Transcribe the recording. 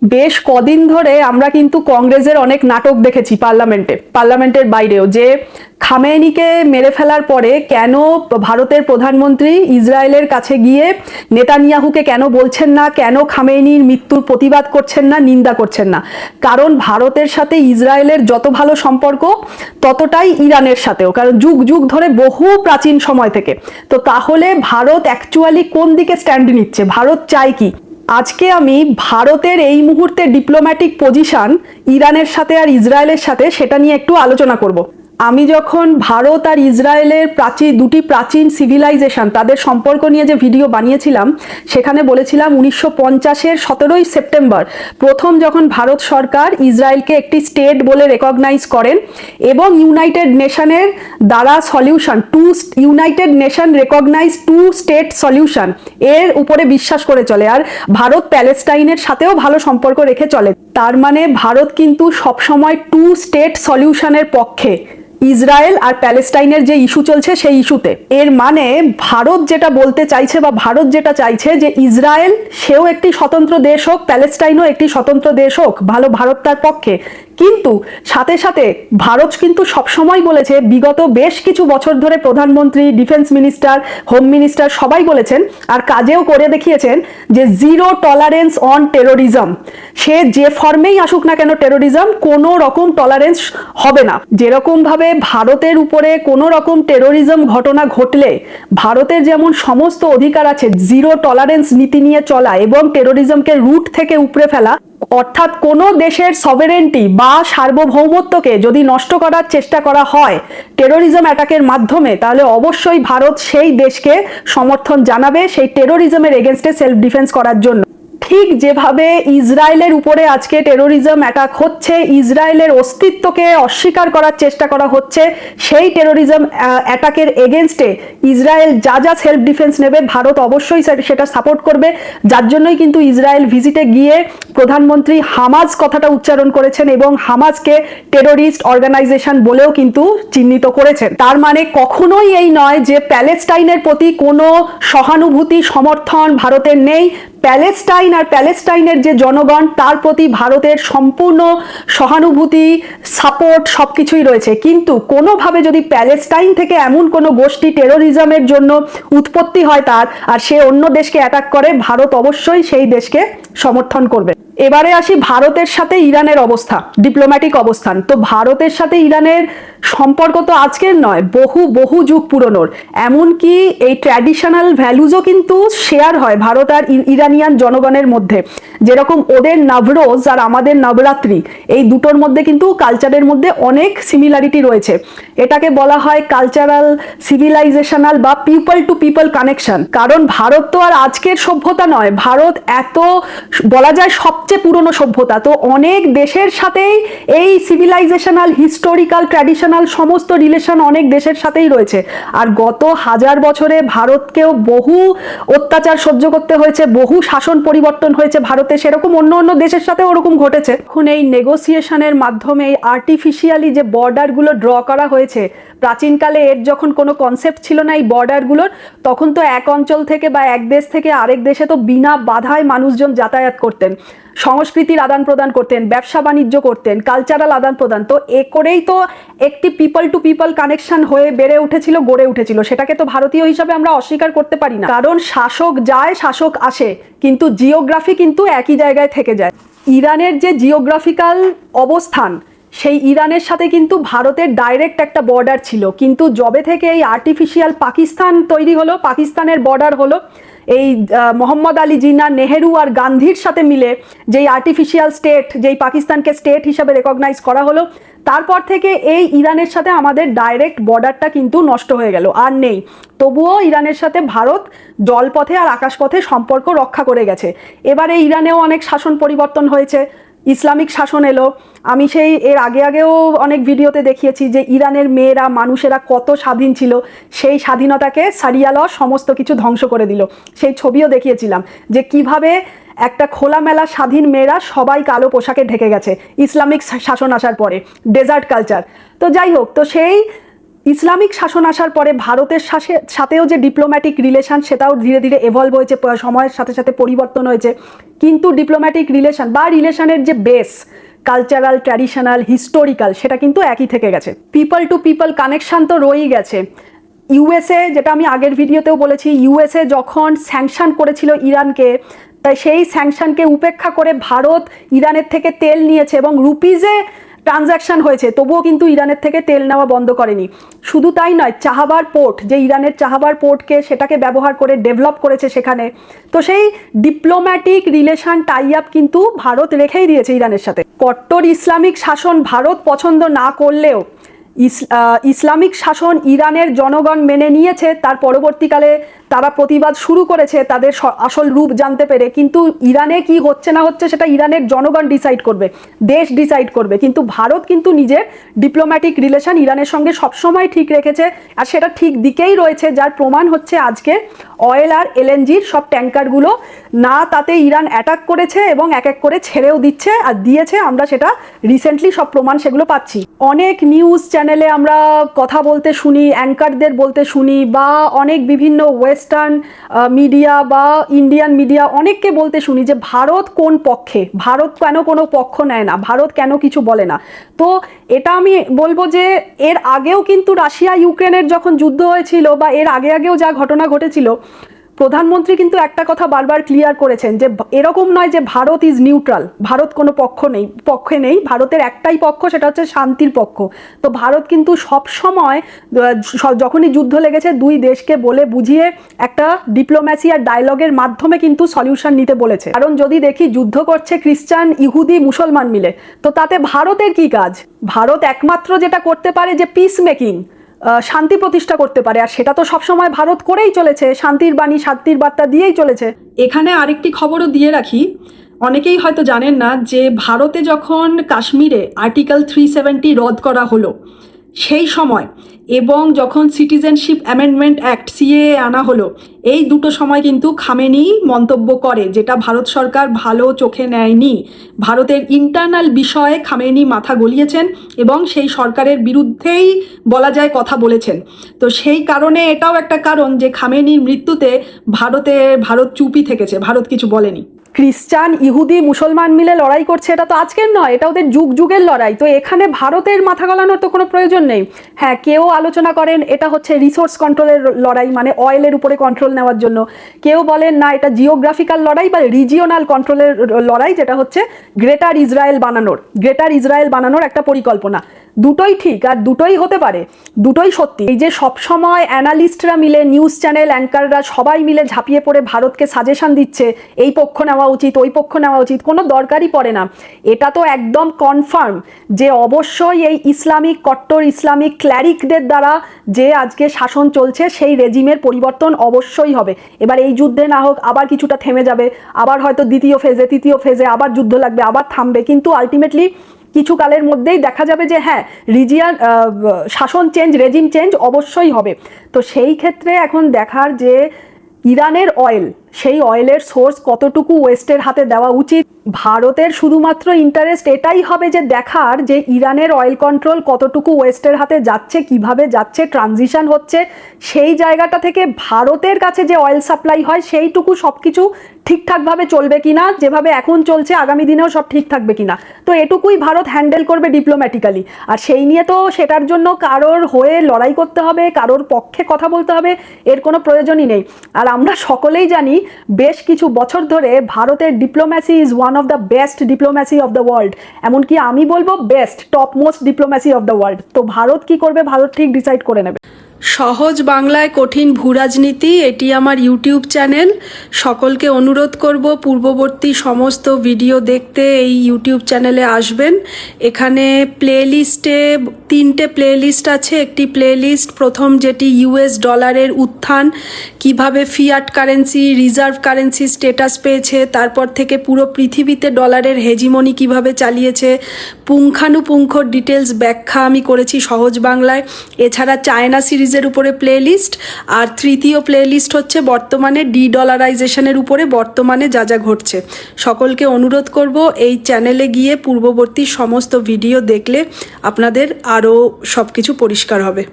বেশ কদিন ধরে আমরা কিন্তু কংগ্রেসের অনেক নাটক দেখেছি পার্লামেন্টের বাইরেও, যে খামেনিকে মেরে ফেলার পরে কেন ভারতের প্রধানমন্ত্রী ইসরায়েলের কাছে গিয়ে নেতানিয়াহুকে কেন বলছেন না, কেন খামেনির মৃত্যুর প্রতিবাদ করছেন না, নিন্দা করছেন না। কারণ ভারতের সাথে ইসরায়েলের যত ভালো সম্পর্ক ততটাই ইরানের সাথেও, কারণ যুগ যুগ ধরে বহু প্রাচীন সময় থেকে। তো তাহলে ভারত অ্যাকচুয়ালি কোন দিকে স্ট্যান্ড নিচ্ছে, ভারত চায় কি? আজকে আমি ভারতের এই মুহূর্তে ডিপ্লোম্যাটিক পজিশন ইরানের সাথে আর ইসরায়েলের সাথে সেটা নিয়ে একটু আলোচনা করব। আমি যখন ভারত আর ইসরায়েলের দুটি প্রাচীন সিভিলাইজেশন তাদের সম্পর্ক নিয়ে যে ভিডিও বানিয়েছিলাম, সেখানে বলেছিলাম 1950-এর 17ই সেপ্টেম্বর প্রথম যখন ভারত সরকার ইসরায়েলকে একটি স্টেট বলে রেকগনাইজ করেন এবং ইউনাইটেড নেশনের দ্বারা united nation recognise two state solution এর উপরে বিশ্বাস করে চলে, আর ভারত প্যালেস্টাইনের সাথেও ভালো সম্পর্ক রেখে চলে। তার মানে ভারত কিন্তু সবসময় টু স্টেট সলিউশনের পক্ষে, ইসরায়েল আর প্যালেস্টাইনের যে ইস্যু চলছে সেই ইস্যুতে। এর মানে ভারত যেটা বলতে চাইছে বা ভারত যেটা চাইছে যে ইসরায়েল সেও একটি স্বতন্ত্র দেশ হোক, প্যালেস্টাইনও একটি স্বতন্ত্র দেশ হোক, ভারত তার পক্ষে। কিন্তু সাথে সাথে ভারত কিন্তু সবসময় বলেছে, বিগত বেশ কিছু বছর ধরে প্রধানমন্ত্রী, ডিফেন্স মিনিস্টার, হোম মিনিস্টার সবাই বলেছেন আর কাজেও করে দেখিয়েছেন যে জিরো টলারেন্স অন টেরোরিজম। সে যে ফর্মেই আসুক না কেন টেরোরিজম, কোনো রকম টলারেন্স হবে না। যেরকম ভাবে ভারতের উপরে কোনো রকম টেরোরিজম ঘটনা ঘটলে ভারতের যেমন সমস্ত অধিকার আছে জিরো টলারেন্স নীতি নিয়ে চলা এবং টেরোরিজমকে রুট থেকে উপড়ে ফেলা, অর্থাৎ কোনো দেশের সভেরেন্টি বা সার্বভৌমত্বকে যদি নষ্ট করার চেষ্টা করা হয় টেরোরিজম অ্যাটাকের মাধ্যমে, তাহলে অবশ্যই ভারত সেই দেশকে সমর্থন জানাবে সেই টেরোরিজমের এগেনস্টে সেলফ ডিফেন্স করার জন্য। ঠিক যেভাবে ইসরায়েলের উপরে আজকে টেরোরিজম অ্যাটাক হচ্ছে, ইসরায়েলের অস্তিত্বকে অস্বীকার করার চেষ্টা করা হচ্ছে, সেই টেরোরিজম অ্যাটাকের এগেনস্টে ইসরায়েল যা যা সেলফ ডিফেন্স নেবে ভারত অবশ্যই সেটা সাপোর্ট করবে। যার জন্যই কিন্তু ইসরায়েল ভিজিটে গিয়ে প্রধানমন্ত্রী হামাজ কথাটা উচ্চারণ করেছেন এবং হামাজকে টেরোরিস্ট অর্গানাইজেশন বলেও কিন্তু চিহ্নিত করেছেন। তার মানে কখনোই এই নয় যে প্যালেস্টাইনের প্রতি কোনো সহানুভূতি সমর্থন ভারতের নেই। প্যালেস্টাইন আর প্যালেস্টাইনের যে জনগণ তার প্রতি ভারতের সম্পূর্ণ সহানুভূতি, সাপোর্ট সবকিছুই রয়েছে। কিন্তু কোনোভাবে যদি প্যালেস্টাইন থেকে এমন কোনো গোষ্ঠী টেরোরিজমের জন্য উৎপত্তি হয় তার, আর সে অন্য দেশকে অ্যাটাক করে, ভারত অবশ্যই সেই দেশকে সমর্থন করবে। এবারে আসি ভারতের সাথে ইরানের অবস্থা, ডিপ্লোম্যাটিক অবস্থান। তো ভারতের সাথে ইরানের সম্পর্ক তো আজকের নয়, বহু বহু যুগ পুরনোর। এমনকি এই ট্র্যাডিশনাল ভ্যালুজও কিন্তু শেয়ার হয় ভারত আর ইরানিয়ান জনগণের মধ্যে। যেরকম ওদের নবরোজ আর আমাদের নবরাত্রি, এই দুটোর মধ্যে কিন্তু কালচারের মধ্যে অনেক সিমিলারিটি রয়েছে। এটাকে বলা হয় কালচারাল, সিভিলাইজেশনাল বা পিপল টু পিপল কানেকশন। কারণ ভারত তো আর আজকের সভ্যতা নয়, ভারত এত বলা যায় সবচেয়ে পুরনো সভ্যতা। তো অনেক দেশের সাথেই এই সিভিলাইজেশনাল, হিস্টোরিক্যাল, ট্র্যাডিশনাল সমস্ত রিলেশন অনেক দেশের সাথেই রয়েছে। আর গত 1000 বছরে ভারতকেও বহু অত্যাচার সহ্য করতে হয়েছে, বহু শাসন পরিবর্তন হয়েছে ভারতে, সেরকম অন্য অন্য দেশের সাথে ওরকম ঘটেছে। এখন এই নেগোসিয়েশনের মাধ্যমে আর্টিফিশিয়ালি যে বর্ডারগুলো ড্র করা হয়েছে, প্রাচীনকালে এর যখন কোনো কনসেপ্ট ছিল না এই বর্ডারগুলোর, তখন তো এক অঞ্চল থেকে বা এক দেশ থেকে আরেক দেশে তো বিনা বাধায় মানুষজন যাতায়াত করতেন, সংস্কৃতির আদান প্রদান করতেন, ব্যবসা বাণিজ্য করতেন, কালচারাল আদান প্রদান। তো এ করেই তো একটি পিপল টু পিপল কানেকশন হয়ে বেড়ে উঠেছিল, গড়ে উঠেছিল। সেটাকে তো ভারতীয় হিসাবে আমরা অস্বীকার করতে পারি না। কারণ শাসক যায়, শাসক আসে, কিন্তু জিওগ্রাফি কিন্তু একই জায়গায় থেকে যায়। ইরানের যে জিওগ্রাফিক্যাল অবস্থান, সেই ইরানের সাথে কিন্তু ভারতের ডাইরেক্ট একটা বর্ডার ছিল। কিন্তু যবে থেকে এই আর্টিফিশিয়াল পাকিস্তান তৈরি হলো, পাকিস্তানের বর্ডার হলো, এই মোহাম্মদ আলী জিন্না, নেহেরু আর গান্ধীর সাথে মিলে যেই আর্টিফিশিয়াল স্টেট, যেই পাকিস্তানকে স্টেট হিসাবে রেকগনাইজ করা হলো, তারপর থেকে এই ইরানের সাথে আমাদের ডাইরেক্ট বর্ডারটা কিন্তু নষ্ট হয়ে গেল, আর নেই। তবুও ইরানের সাথে ভারত জলপথে আর আকাশপথে সম্পর্ক রক্ষা করে গেছে। এবারে ইরানেও অনেক শাসন পরিবর্তন হয়েছে, ইসলামিক শাসন এলো। আমি সেই এর আগেও অনেক ভিডিওতে দেখিয়েছি যে ইরানের মেয়েরা, মানুষেরা কত স্বাধীন ছিল, সেই স্বাধীনতাকে সারিয়া ল সমস্ত কিছু ধ্বংস করে দিল। সেই ছবিও দেখিয়েছিলাম যে কিভাবে একটা খোলামেলা স্বাধীন মেয়েরা সবাই কালো পোশাকে ঢেকে গেছে ইসলামিক শাসন আসার পরে, ডেজার্ট কালচার। তো যাই হোক, তো সেই ইসলামিক শাসন আসার পরে ভারতের সাথেও যে ডিপ্লোম্যাটিক রিলেশন সেটাও ধীরে ধীরে এভলভ হয়েছে, সময়ের সাথে সাথে পরিবর্তন হয়েছে, কিন্তু ডিপ্লোম্যাটিক রিলেশন বা রিলেশনের যে বেস কালচারাল, ট্র্যাডিশনাল, হিস্টোরিক্যাল সেটা কিন্তু একই থেকে গেছে। পিপল টু পিপল কানেকশন তো রয়েই গেছে। ইউএসএ, যেটা আমি আগের ভিডিওতেও বলেছি, ইউএসএ যখন স্যাংশন করেছিল ইরানকে, তাই সেই স্যাংশনকে উপেক্ষা করে ভারত ইরানের থেকে তেল নিয়েছে এবং রুপিজে ট্রানজ্যাকশন হয়েছে, তবুও কিন্তু ইরানের থেকে তেল নেওয়া বন্ধ করেনি। শুধু তাই নয়, চাহাবার পোর্ট, যে ইরানের চাহাবার পোর্টকে সেটাকে ব্যবহার করে ডেভেলপ করেছে সেখানে, তো সেই ডিপ্লোম্যাটিক রিলেশন টাই আপ কিন্তু ভারত রেখেই দিয়েছে ইরানের সাথে। কট্টর ইসলামিক শাসন ভারত পছন্দ না করলেও ইসলামিক শাসন ইরানের জনগণ মেনে নিয়েছে, তার পরবর্তীকালে তারা প্রতিবাদ শুরু করেছে তাদের আসল রূপ জানতে পেরে, কিন্তু ইরানে কি হচ্ছে না হচ্ছে সেটা ইরানের জনগণ ডিসাইড করবে, দেশ ডিসাইড করবে। কিন্তু ভারত কিন্তু নিজের ডিপ্লোম্যাটিক রিলেশন ইরানের সঙ্গে সবসময় ঠিক রেখেছে, আর সেটা ঠিক দিকেই রয়েছে, যার প্রমাণ হচ্ছে আজকে অয়েল আর এলএনজির সব ট্যাঙ্কারগুলো না তাতে ইরান অ্যাটাক করেছে এবং এক এক করে ছেড়েও দিচ্ছে আর দিয়েছে, আমরা সেটা রিসেন্টলি সব প্রমাণ সেগুলো পাচ্ছি। অনেক নিউজ চ্যানেলে আমরা কথা বলতে শুনি, অ্যাঙ্কারদের বলতে শুনি, বা অনেক বিভিন্ন ওয়েস্টার্ন মিডিয়া বা ইন্ডিয়ান মিডিয়া অনেককে বলতে শুনি যে ভারত কোন পক্ষে, ভারত কেন কোনো পক্ষ নেয় না, ভারত কেন কিছু বলে না। তো এটা আমি বলবো যে এর আগেও কিন্তু রাশিয়া ইউক্রেনের যখন যুদ্ধ হয়েছিল বা এর আগেও যা ঘটনা ঘটেছিল, প্রধানমন্ত্রী কিন্তু একটা কথা বারবার ক্লিয়ার করেছেন যে এরকম নয় যে ভারত ইজ নিউট্রাল, ভারত কোনো পক্ষে নেই, ভারতের একটাই পক্ষ, সেটা হচ্ছে শান্তির পক্ষ। তো ভারত কিন্তু সব সময় যখনই যুদ্ধ লেগেছে দুই দেশকে বলে বুঝিয়ে একটা ডিপ্লোম্যাসি আর ডায়লগের মাধ্যমে কিন্তু সলিউশন নিতে বলেছে। কারণ যদি দেখি যুদ্ধ করছে খ্রিস্টান, ইহুদি, মুসলমান মিলে, তো তাতে ভারতের কি কাজ? ভারত একমাত্র যেটা করতে পারে যে পিস মেকিং, শান্তি প্রতিষ্ঠা করতে পারে, আর সেটা তো সবসময় ভারত করেই চলেছে, শান্তির বাণী, শান্তির বার্তা দিয়েই চলেছে। এখানে আরেকটি খবরও দিয়ে রাখি, অনেকেই হয়তো জানেন না যে ভারতে যখন কাশ্মীরে আর্টিকেল 370 রদ করা হলো সেই সময়, এবং যখন সিটিজেনশিপ অ্যামেন্ডমেন্ট অ্যাক্ট সিএএ আনা হলো, এই দুটো সময় কিন্তু খামেনি মন্তব্য করে, যেটা ভারত সরকার ভালো চোখে নেয়নি। ভারতের ইন্টারনাল বিষয়ে খামেনি মাথা গলিয়েছেন এবং সেই সরকারের বিরুদ্ধেই বলা যায় কথা বলেছেন। তো সেই কারণে এটাও একটা কারণ যে খামেনির মৃত্যুতে ভারত চুপই থেকেছে, ভারত কিছু বলেনি। খ্রিস্টান, ইহুদি, মুসলমান মিলে লড়াই করছে, এটা তো আজকের নয়, এটা ওদের যুগ যুগের লড়াই। তো এখানে ভারতের মাথা গলানোর তো কোনো প্রয়োজন নেই। হ্যাঁ, কেউ আলোচনা করেন এটা হচ্ছে রিসোর্স কন্ট্রোলের লড়াই, মানে অয়েলের উপরে কন্ট্রোল নেওয়ার জন্য। কেউ বলেন না, এটা জিওগ্রাফিক্যাল লড়াই বা রিজিওনাল কন্ট্রোলের লড়াই, যেটা হচ্ছে গ্রেটার ইসরায়েল বানানোর একটা পরিকল্পনা। দুটোই ঠিক আর দুটোই হতে পারে, দুটোই সত্যি। এই যে সবসময় অ্যানালিস্টরা মিলে, নিউজ চ্যানেল অ্যাঙ্কাররা সবাই মিলে ঝাঁপিয়ে পড়ে ভারতকে সাজেশন দিচ্ছে এই পক্ষ নেওয়া উচিত, ওই পক্ষ নেওয়া উচিত, কোনো দরকারই পড়ে না। এটা তো একদম কনফার্ম যে অবশ্যই এই কট্টর ইসলামিক ক্ল্যারিকদের দ্বারা যে আজকে শাসন চলছে সেই রেজিমের পরিবর্তন অবশ্যই হবে। এবার এই যুদ্ধে না হোক, আবার কিছুটা থেমে যাবে, আবার হয়তো তৃতীয় ফেজে আবার যুদ্ধ লাগবে, আবার থামবে, কিন্তু আলটিমেটলি কিছু কালের মধ্যেই দেখা যাবে যে হ্যাঁ, শাসন চেঞ্জ, রেজিম চেঞ্জ অবশ্যই হবে। তো সেই ক্ষেত্রে এখন দেখার যে ইরানের অয়েল, সেই অয়েলের সোর্স কতটুকু ওয়েস্টের হাতে দেওয়া উচিত। ভারতের শুধুমাত্র ইন্টারেস্ট এটাই হবে যে দেখার যে ইরানের অয়েল কন্ট্রোল কতটুকু ওয়েস্টের হাতে যাচ্ছে, কিভাবে যাচ্ছে, ট্রানজিশন হচ্ছে, সেই জায়গাটা থেকে ভারতের কাছে যে অয়েল সাপ্লাই হয় সেইটুকু সব কিছু ঠিকঠাকভাবে চলবে কিনা, যেভাবে এখন চলছে আগামী দিনেও সব ঠিক থাকবে কিনা। তো এটুকুই ভারত হ্যান্ডেল করবে ডিপ্লোম্যাটিক্যালি। আর সেই নিয়ে তো সেটার জন্য কারোর হয়ে লড়াই করতে হবে, কারোর পক্ষে কথা বলতে হবে, এর কোনো প্রয়োজনই নেই। আর আমরা সকলেই জানি বেশ কিছু বছর ধরে ভারতের diplomacy is one of the best diplomacy of the world, এমনকি আমি বলবো best, top most diplomacy of the world. তো ভারত কি করবে, ভারত ঠিক ডিসাইড করে নেবে। সহজ বাংলায় কঠিন ভূরাজনীতি, এটি আমার ইউটিউব চ্যানেল। সকলকে অনুরোধ করব পূর্ববর্তী সমস্ত ভিডিও দেখতে এই ইউটিউব চ্যানেলে আসবেন। এখানে প্লেলিস্টে 3টে প্লেলিস্ট আছে। একটি প্লেলিস্ট প্রথম, যেটি ইউএস ডলারের উত্থান, কিভাবে fiat currency reserve currency status পেয়েছে, তারপর থেকে পুরো পৃথিবীতে ডলারের হেজিমনি কিভাবে চালিয়েছে, পুঙ্খানুপুঙ্খ ডিটেলস ব্যাখ্যা আমি করেছি সহজ বাংলায়। এছাড়া চায়না সিরিজের উপরে প্লেলিস্ট, আর তৃতীয় প্লেলিস্ট হচ্ছে বর্তমানে ডলারাইজেশনের উপরে বর্তমানে যা যা ঘটছে। সকলকে অনুরোধ করব এই চ্যানেলে গিয়ে পূর্ববর্তী সমস্ত ভিডিও দেখলে আপনাদের আরও সব কিছু পরিষ্কার হবে।